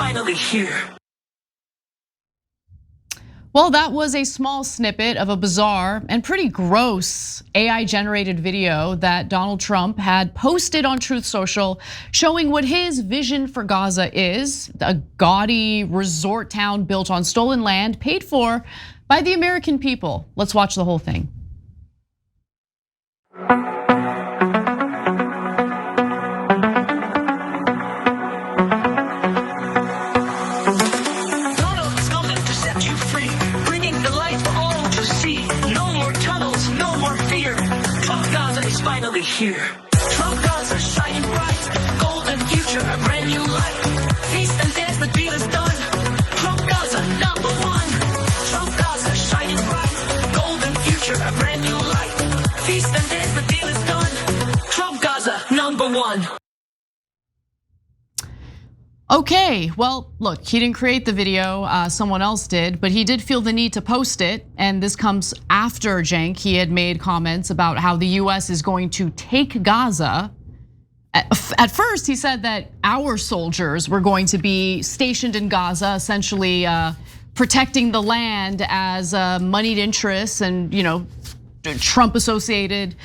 finally here. Well, that was a small snippet of a bizarre and pretty gross AI-generated video that Donald Trump had posted on Truth Social, showing what his vision for Gaza is: a gaudy resort town built on stolen land, paid for by the American people. Let's watch the whole thing. Finally here. Trump Gaza shining bright, golden future, a brand new life. Feast and dance, the deal is done. Trump Gaza #1. Trump Gaza shining bright, golden future, a brand new life. Feast and dance, the deal is done. Trump Gaza #1. Okay, well, look, he didn't create the video, someone else did, but he did feel the need to post it. And this comes after Cenk. He had made comments about how the US is going to take Gaza. At first, he said that our soldiers were going to be stationed in Gaza, essentially protecting the land as moneyed interests and, Trump-associated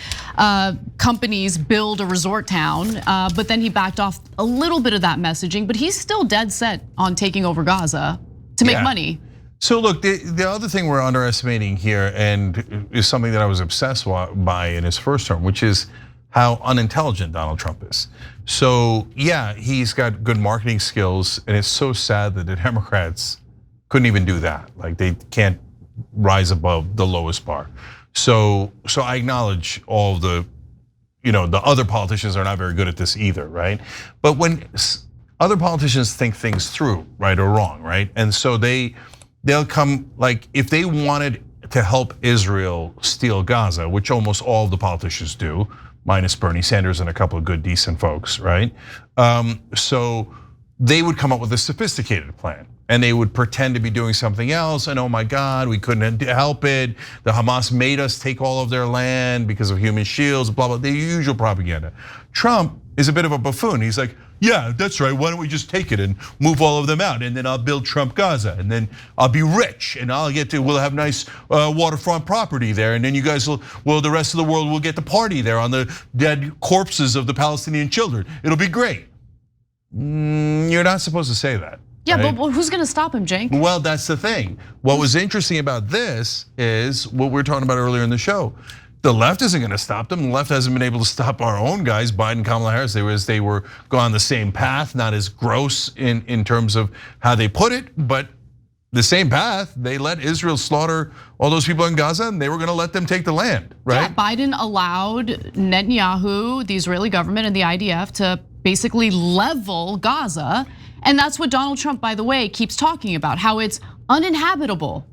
companies build a resort town, but then he backed off a little bit of that messaging, but he's still dead set on taking over Gaza to make money. So look, the other thing we're underestimating here, and is something that I was obsessed by in his first term, which is how unintelligent Donald Trump is. So yeah, he's got good marketing skills, and it's so sad that the Democrats couldn't even do that. Like, they can't rise above the lowest bar. So I acknowledge all the, the other politicians are not very good at this either, right? But when other politicians think things through, right or wrong, right? And so they'll come, like, if they wanted to help Israel steal Gaza, which almost all of the politicians do, minus Bernie Sanders and a couple of good, decent folks, right? So they would come up with a sophisticated plan. And they would pretend to be doing something else, and oh my God, we couldn't help it. The Hamas made us take all of their land because of human shields, blah, blah, the usual propaganda. Trump is a bit of a buffoon. He's like, yeah, that's right, why don't we just take it and move all of them out, and then I'll build Trump Gaza, and then I'll be rich, and we'll have nice waterfront property there, and then you guys the rest of the world will get to party there on the dead corpses of the Palestinian children. It'll be great. You're not supposed to say that. Yeah, right? But who's gonna stop him, Cenk? Well, that's the thing. What was interesting about this is what we were talking about earlier in the show. The left isn't gonna stop them. The left hasn't been able to stop our own guys, Biden, Kamala Harris. They were going the same path, not as gross in terms of how they put it, but the same path. They let Israel slaughter all those people in Gaza, and they were gonna let them take the land, right? Yeah, Biden allowed Netanyahu, the Israeli government, and the IDF to basically level Gaza. And that's what Donald Trump, by the way, keeps talking about, how it's uninhabitable.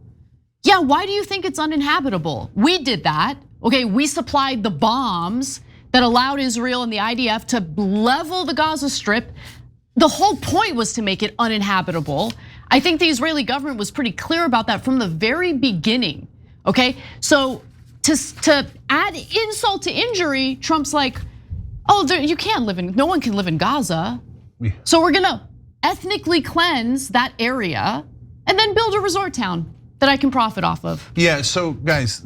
Yeah, why do you think it's uninhabitable? We did that, okay? We supplied the bombs that allowed Israel and the IDF to level the Gaza Strip. The whole point was to make it uninhabitable. I think the Israeli government was pretty clear about that from the very beginning, okay? So to add insult to injury, Trump's like, oh, no one can live in Gaza. So we're gonna ethnically cleanse that area and then build a resort town that I can profit off of. Yeah, so guys,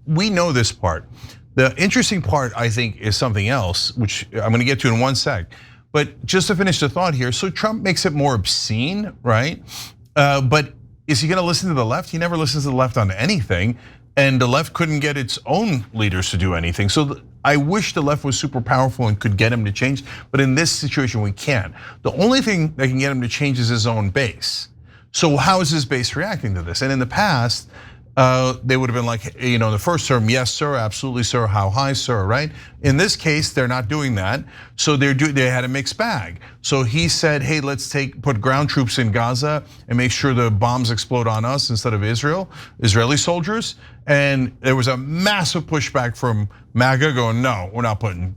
we know this part. The interesting part, I think, is something else, which I'm gonna get to in one sec. But just to finish the thought here, so Trump makes it more obscene, right? But is he gonna listen to the left? He never listens to the left on anything. And the left couldn't get its own leaders to do anything. So I wish the left was super powerful and could get him to change, but in this situation we can't. The only thing that can get him to change is his own base. So how is his base reacting to this? And in the past, they would have been like, the first term, yes, sir, absolutely, sir, how high, sir, right? In this case, they're not doing that. So they had a mixed bag. So he said, hey, let's put ground troops in Gaza and make sure the bombs explode on us instead of Israeli soldiers. And there was a massive pushback from MAGA going, no, we're not putting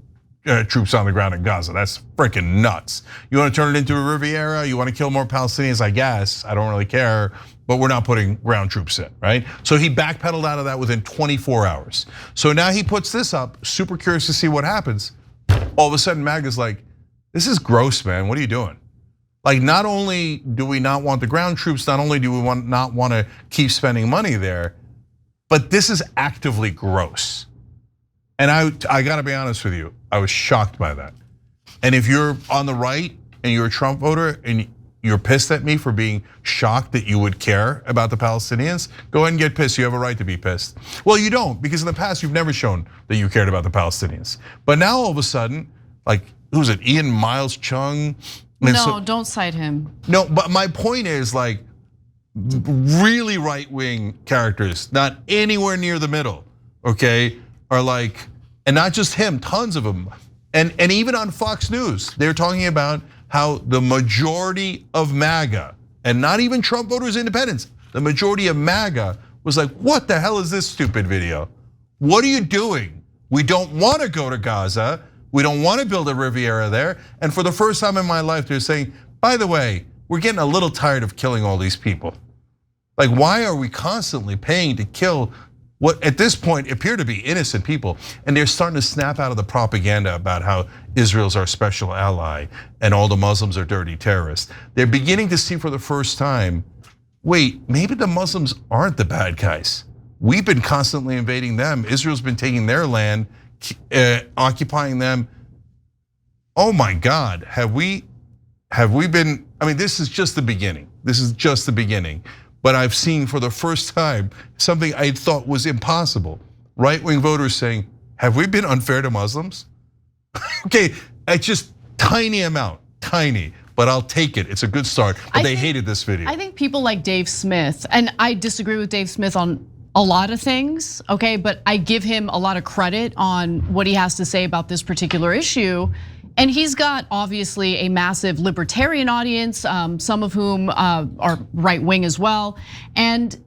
troops on the ground in Gaza. That's freaking nuts. You want to turn it into a Riviera? You want to kill more Palestinians? I guess, I don't really care. But we're not putting ground troops in, right? So he backpedaled out of that within 24 hours. So now he puts this up, super curious to see what happens. All of a sudden, MAGA's like, this is gross, man, what are you doing? Like, not only do we not want the ground troops, not only do we not want to keep spending money there, but this is actively gross. And I gotta be honest with you, I was shocked by that. And if you're on the right and you're a Trump voter and you're pissed at me for being shocked that you would care about the Palestinians, go ahead and get pissed. You have a right to be pissed. Well, you don't, because in the past you've never shown that you cared about the Palestinians. But now all of a sudden, like, who's it, Ian Miles Chung? No, don't cite him. No, but my point is, like, really right-wing characters, not anywhere near the middle, okay, are like, and not just him, tons of them. And even on Fox News, they're talking about how the majority of MAGA, and not even Trump voters, independents, the majority of MAGA was like, what the hell is this stupid video? What are you doing? We don't want to go to Gaza. We don't want to build a Riviera there. And for the first time in my life, they're saying, by the way, we're getting a little tired of killing all these people. Like, why are we constantly paying to kill what at this point appear to be innocent people? And they're starting to snap out of the propaganda about how Israel's our special ally and all the Muslims are dirty terrorists. They're beginning to see for the first time, wait, maybe the Muslims aren't the bad guys. We've been constantly invading them. Israel's been taking their land, occupying them. Oh my God, have we been, I mean, this is just the beginning. This is just the beginning. But I've seen for the first time something I thought was impossible. Right-wing voters saying, have we been unfair to Muslims? Okay, it's just tiny amount, tiny, but I'll take it. It's a good start, but they hated this video. I think people like Dave Smith, and I disagree with Dave Smith on a lot of things, okay, but I give him a lot of credit on what he has to say about this particular issue. And he's got obviously a massive libertarian audience, some of whom are right wing as well, and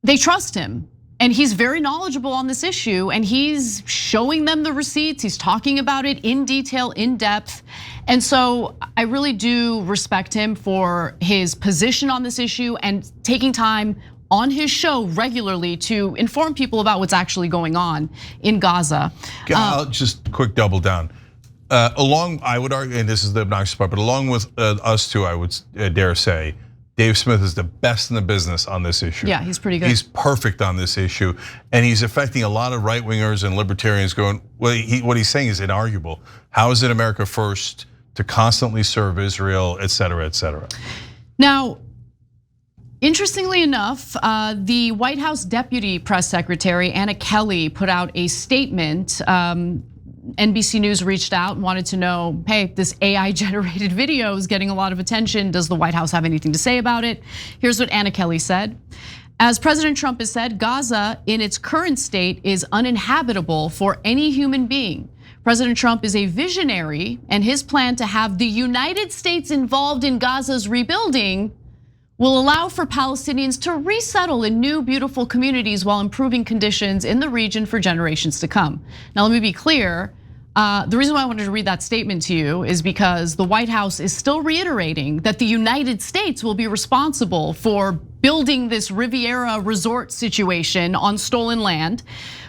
they trust him. And he's very knowledgeable on this issue, and he's showing them the receipts. He's talking about it in detail, in depth. And so I really do respect him for his position on this issue and taking time on his show regularly to inform people about what's actually going on in Gaza. I'll just quick double down. I would argue, and this is the obnoxious part, but along with us two, I would dare say, Dave Smith is the best in the business on this issue. Yeah, he's pretty good. He's perfect on this issue, and he's affecting a lot of right wingers and libertarians going, well, what he's saying is inarguable. How is it America first to constantly serve Israel, et cetera, et cetera? Now, interestingly enough, the White House Deputy Press Secretary Anna Kelly put out a statement. NBC News reached out and wanted to know, hey, this AI generated video is getting a lot of attention. Does the White House have anything to say about it? Here's what Anna Kelly said. As President Trump has said, Gaza in its current state is uninhabitable for any human being. President Trump is a visionary, and his plan to have the United States involved in Gaza's rebuilding will allow for Palestinians to resettle in new, beautiful communities while improving conditions in the region for generations to come. Now, let me be clear. The reason why I wanted to read that statement to you is because the White House is still reiterating that the United States will be responsible for building this Riviera resort situation on stolen land.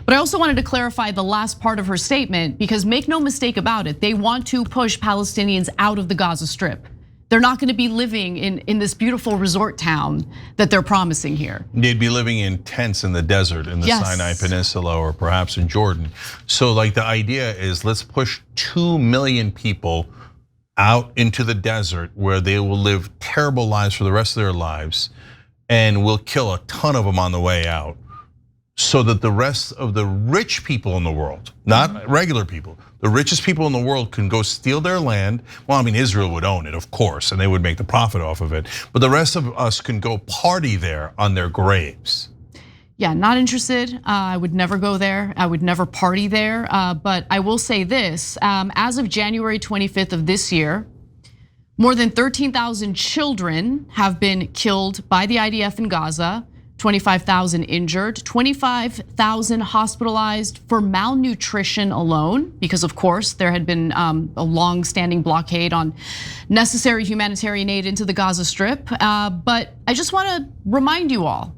But I also wanted to clarify the last part of her statement, because make no mistake about it, they want to push Palestinians out of the Gaza Strip. They're not going to be living in this beautiful resort town that they're promising here. They'd be living in tents in the desert, in the Sinai Peninsula, or perhaps in Jordan. So like the idea is, let's push 2 million people out into the desert where they will live terrible lives for the rest of their lives, and we'll kill a ton of them on the way out, so that the rest of the rich people in the world, not regular people, the richest people in the world can go steal their land. Well, I mean, Israel would own it, of course, and they would make the profit off of it. But the rest of us can go party there on their graves. Yeah, not interested. I would never go there. I would never party there. But I will say this, as of January 25th of this year, more than 13,000 children have been killed by the IDF in Gaza. 25,000 injured, 25,000 hospitalized for malnutrition alone, because of course there had been a long-standing blockade on necessary humanitarian aid into the Gaza Strip. But I just want to remind you all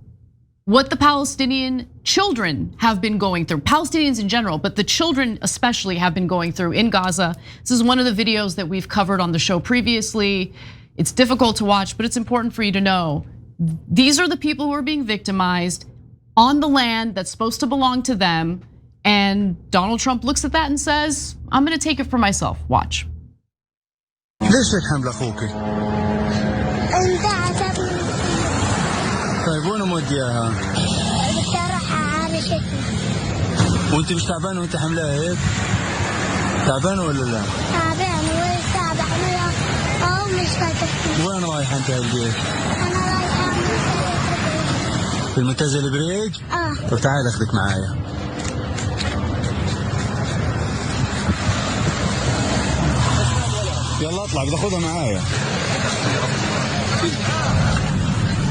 what the Palestinian children have been going through, Palestinians in general, but the children especially have been going through in Gaza. This is one of the videos that we've covered on the show previously. It's difficult to watch, but it's important for you to know these are the people who are being victimized on the land that's supposed to belong to them. And Donald Trump looks at that and says, I'm gonna take it for myself. Watch. ليش هيك حمل اخوك؟ انت عجبني. طيب وين مودياها؟ بدي اروح اعالجتني. وانت مش تعبان وانت حملها هيك؟ تعبان ولا لا؟ تعبان وين تعبان او مش فاتحني. وين رايحة انت هالبيت؟ انا رايحة في المنتزه البريج؟ طب تعال اخذك معايا. يلا اطلع بدي اخذها معايا.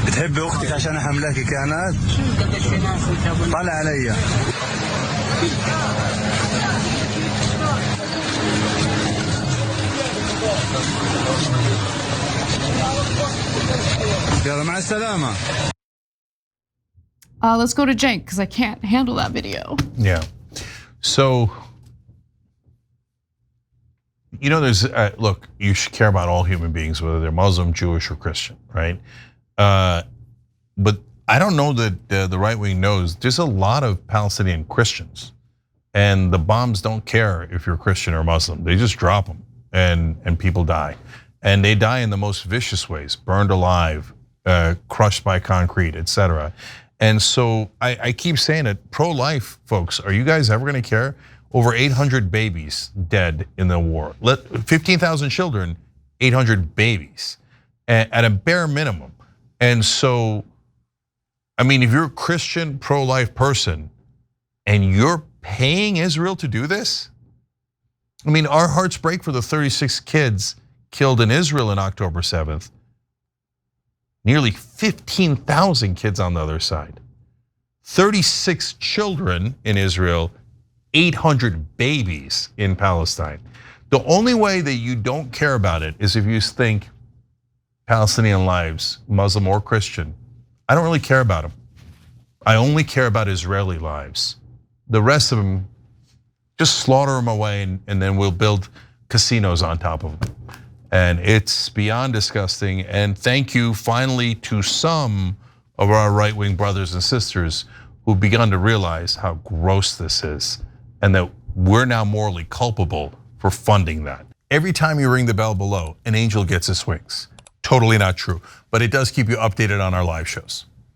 بتحبي اختك عشان حملاكي كانت؟ طلع علي. يلا مع السلامة. Let's go to Cenk because I can't handle that video. Yeah. So, you know, there's look. You should care about all human beings, whether they're Muslim, Jewish, or Christian, right? But I don't know that the right wing knows there's a lot of Palestinian Christians, and the bombs don't care if you're Christian or Muslim. They just drop them, and people die, and they die in the most vicious ways: burned alive, crushed by concrete, etc. And so I keep saying it, pro-life folks, are you guys ever gonna care? Over 800 babies dead in the war. 15,000 children, 800 babies at a bare minimum. And so, I mean, if you're a Christian pro-life person and you're paying Israel to do this, I mean, our hearts break for the 36 kids killed in Israel on October 7th. Nearly 15,000 kids on the other side. 36 children in Israel, 800 babies in Palestine. The only way that you don't care about it is if you think Palestinian lives, Muslim or Christian, I don't really care about them. I only care about Israeli lives. The rest of them, just slaughter them away and then we'll build casinos on top of them. And it's beyond disgusting. And thank you finally to some of our right-wing brothers and sisters who've begun to realize how gross this is and that we're now morally culpable for funding that. Every time you ring the bell below, an angel gets his wings. Totally not true, but it does keep you updated on our live shows.